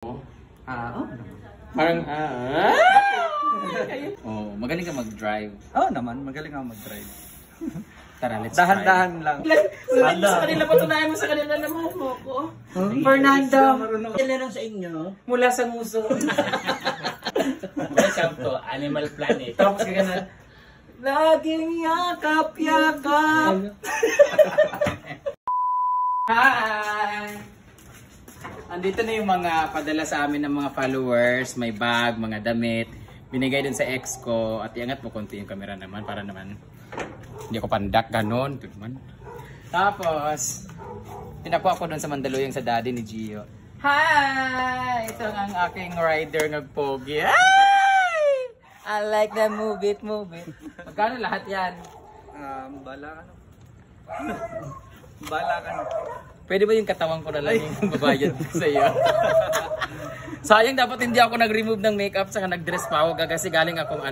Oo. Parang, oh, magaling ka mag-drive. Oo naman, magaling ako mag-drive. Tara, let's Dahan-dahan lang. Sa kanila, patunayan mo sa kanila na mahal mo ko. Fernando, ilan lang sa inyo? Mula sa nguso. Welcome to Animal Planet. Tapos ka na, laging yakap-yakap. Hi! Andito na yung mga padala sa amin ng mga followers, may bag, mga damit. Binigay dun sa ex ko at iangat mo konti yung camera naman para naman hindi ako pandak ganon. Tapos, pinakuha ko dun sa Mandaluyong sa daddy ni Gio. Hi! Ito ang aking rider nagpogi. Hi! I like that, move it, move it. Magkano lahat yan? Bala ka na. Bala ka na. Pwede ba yung katawan ko na lang yung babayad ko sa iyo? Sayang dapat hindi ako nag-remove ng makeup saka nag-dress pa ako kasi galing akong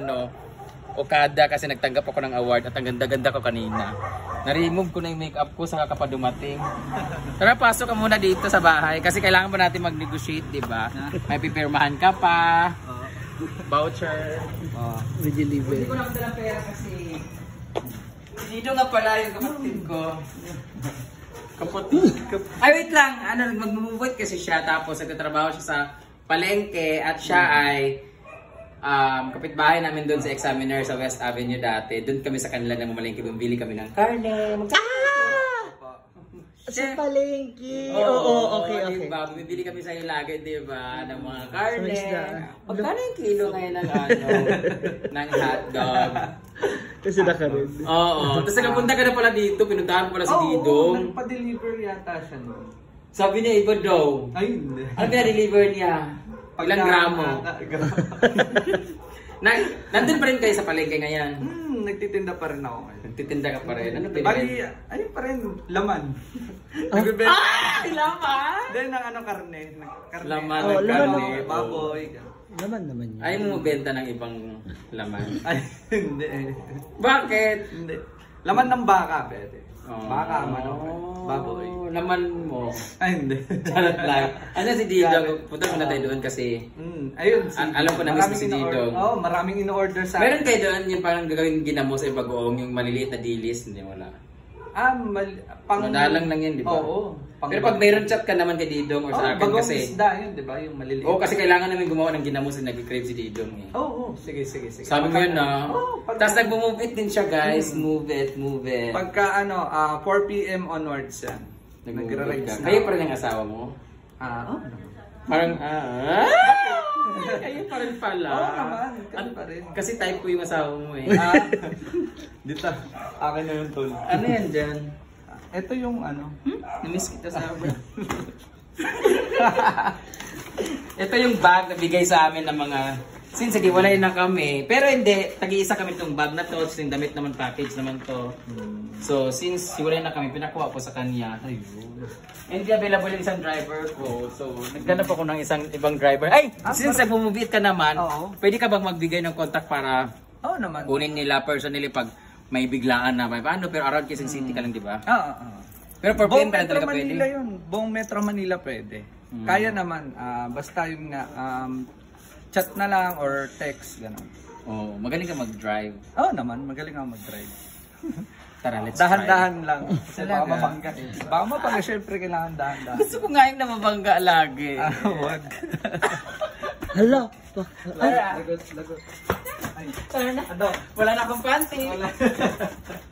Okada kasi nagtanggap ako ng award at ang ganda-ganda ko kanina. Na-remove ko na yung makeup ko saka kapag dumating. Tara, pasok ka muna dito sa bahay kasi kailangan pa natin mag-negotiate, di ba? May pipirmahan ka pa. Voucher. May delivery. Hindi ko na magdala pera kasi dito nga pala yung kapatid ko. Kapatid. Ay, wait lang. Mag-move kasi siya tapos nagtatrabaho siya sa palengke at siya ay kapitbahay namin doon sa Examiner sa West Avenue dati. Doon kami sa kanila na mamalengke. Bumili kami ng karne. Sa palengke. Oo, okay. Diba? Bumibili kami sa iyo lagi, diba? Ng mga karne. Magkano yung kilo ngayon ng ng hotdog? Kasi naka-red. Oo. Tapos nagpunta ka na pala dito. Pinuntahan ko pala si Didong. Nagpa-deliver yata siya noon. Sabi niya iba daw. Ay, hindi. Ano pinadeliver niya? Ilang gramo? Nandun pa rin kayo sa palengke ngayon? Nagtitinda pa rin ako ngayon. Nagtitinda ka pa rin? Ano Bali, ayun pa rin, laman. Laman? Then ng karne. Karne. Laman Oh, ng karne. Baboy. Laman naman yun. Ayaw mo benta ng ibang laman? Ay, hindi. Bakit? Hindi. Laman ng baka, pwede. Oh. Baka, manok, baboy. Laman mo. Ay, hindi. Charot lang. Ano si Didong? Punta muna tayo doon kasi ayun. alam ko na miss si Didong. Oo, maraming in-order sa meron kayo doon yung parang gagawin ginamos sa bagoong, yung maliliit na dilis? Hindi, wala. Madalang lang yan, di ba? Oo. Pero pag mayroon chat ka naman kay Didong or sa akin bagong kasi isda yun, di ba? Yung maliliit. Oo, kasi kailangan namin gumawa ng ginamos na nag-crave si Didong eh. Oo, sige. Sabi mo yun na. Tapos nag-move it din siya, guys. Move it. Pagka 4 PM onwards yan. Nag-register. Kayo pa rin ang asawa mo? Oo. Parang kayo pa rin pala. Oo naman, kayo pa rin. Kasi type ko yung asawa mo eh. Dito, akin na yung tol. Ano yan dyan? Ito yung Namiss kita sa abra. Ito yung bag na bigay sa amin ng mga since hiwalay na kami. Pero hindi, tag-iisa kami itong bag na to. Yung damit naman, package naman to. So since hiwalay na kami, pinakuha ko sa kanya. Hindi available yung isang driver ko. So naghanap ako ng isang ibang driver. Ay! Since nag-move ka naman, pwede ka bang magbigay ng contact para naman. kunin nila personally pag may biglaan na paano, pero around Quezon City ka lang, di ba? Oo. Pero per PM Buong ka lang Metro talaga pwede? Manila yun. Buong Metro Manila pwede. Kaya naman, basta yung chat na lang or text, gano'n. Oh, magaling ka mag-drive. Oo naman, magaling ako mag-drive. Tara, let's Dahan-dahan lang. Kasi baka Talaga? mabangga eh. Baka mabangga, syempre kailangan dahan-dahan. Gusto ko nga yung namabangga lagi. Wag. Hala. Lagot. Wala na. Wala na akong panty.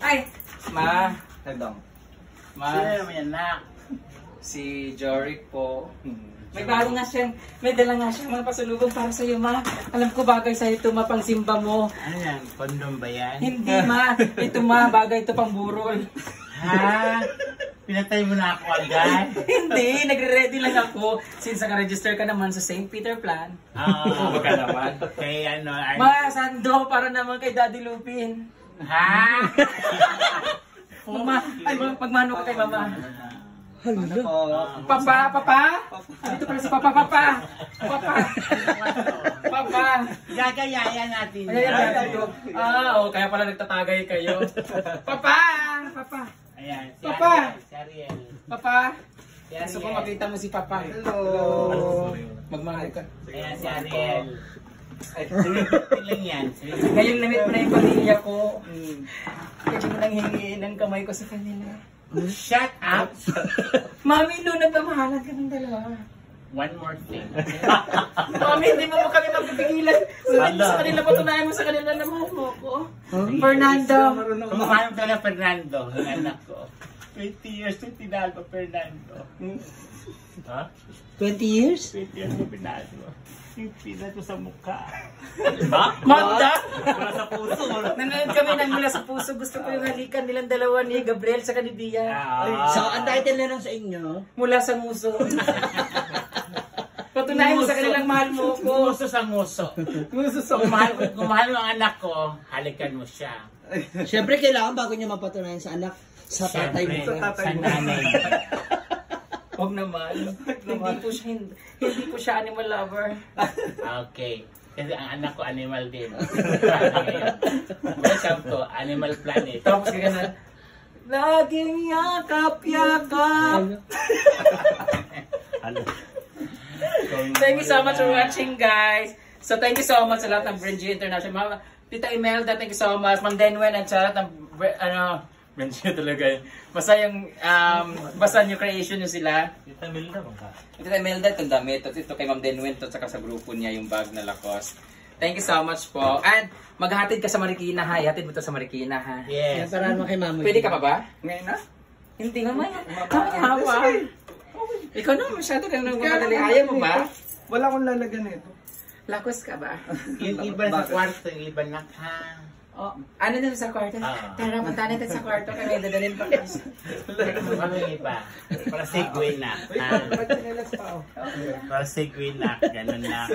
Ay! Ma! Hedong. Ma! Sino naman yan na? Si Jory po. May bago nga siya. May dala nga siya mga pasalubong para sa iyo, ma. Alam ko bagay sa ito, ma, pang simba mo. Ano yan? Kondom ba yan? Hindi, ma. Ito, ma, bagay ito pang burol. Ha? Pinatay mo na ako agad? Hindi, nagre-ready lang ako. Since naka-register ka naman sa St. Peter Plan. Oo. Baka naman. Kay ano? Ma, sando para naman kay Daddy Lupin. Ha? Mama, ay, magmano ka kay mama. Ano Papa. Dito pala si Papa. Papa. Gagayaya natin. Kaya pala nagtatagay kayo. Papa. Ayan. Papa. Si Ariel. Papa. Kaya so kung makita mo si Papa. Hello. Magmahal ka. Ayan si Ariel. Sumipit lang yan. Ngayon namit mo na yung pamilya ko. Pwede mo nang hingiin ang kamay ko sa kanila. Shut up! Mami, no, nagmamahalan ka ng dalawa. One more thing. Mami, hindi mo kami magpipigilan. Sa kanila, patunayan mo sa kanila na mahal mo ko. Fernando. Kumakain ko na Fernando, ang anak ko. 20 years to tinalo, Fernando. Ha? 20 years? 20 years to pinalo. Yung pinat ko sa mukha. Magda! Wala sa puso. Nanonood kami ng mula sa puso. Gusto ko yung halikan nilang dalawa ni Gabriel sa kanibia. So, ang title na lang sa inyo, Mula sa muso. Patunayan mo sa kanilang mahal mo ko. Nguso sa nguso. Muso sa Kung mahal mo ang anak ko, halikan mo siya. syempre kailangan bago niya mapatunayan sa anak, sa tatay mo. Siyempre, sa nanay. Huwag naman. Hindi po siya animal lover. Okay. Kasi ang anak ko animal din. Welcome to Animal Planet. Tapos ka ganun. Laging yakap-yakap. Thank you so much for watching, guys. So, thank you so much sa lahat ng Brenji International. Mama, Tita Imelda, thank you so much. Ma'am Denwen at sa lahat ng, Brenji talaga. Basta yung, basta yung creation nyo sila. Tita Milda mo ka? Tita Imelda, itong damit. Tapos ito kay Ma'am Denwen, at saka sa grupo niya yung bag na Lacoste. Thank you so much po. And maghahatid ka sa Marikina, ha? Ihatid mo ito sa Marikina, ha? Yan, Yes. para naman kay mama. Pwede ka pa ba? Ngayon na? Hindi mamaya. Hawa. Ikaw na, masyado ka nang mamadali. Ayaw mo ba? Wala akong lalagyan nito. Lakos ka ba? Yung iba sa kwarto, yung iba nakang. Oh, ano na sa kwarto? Tara, punta natin sa kwarto kami. Dadalhin pa kasi. Ano yung iba? Para segue na. Para segue na. Ganun na.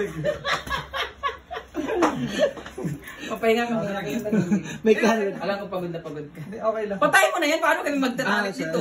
Papahinga ka muna. May karoon. Alam ko pagod na pagod ka. Hindi, okay lang. Patay mo na yan. Paano kami magtatalik dito?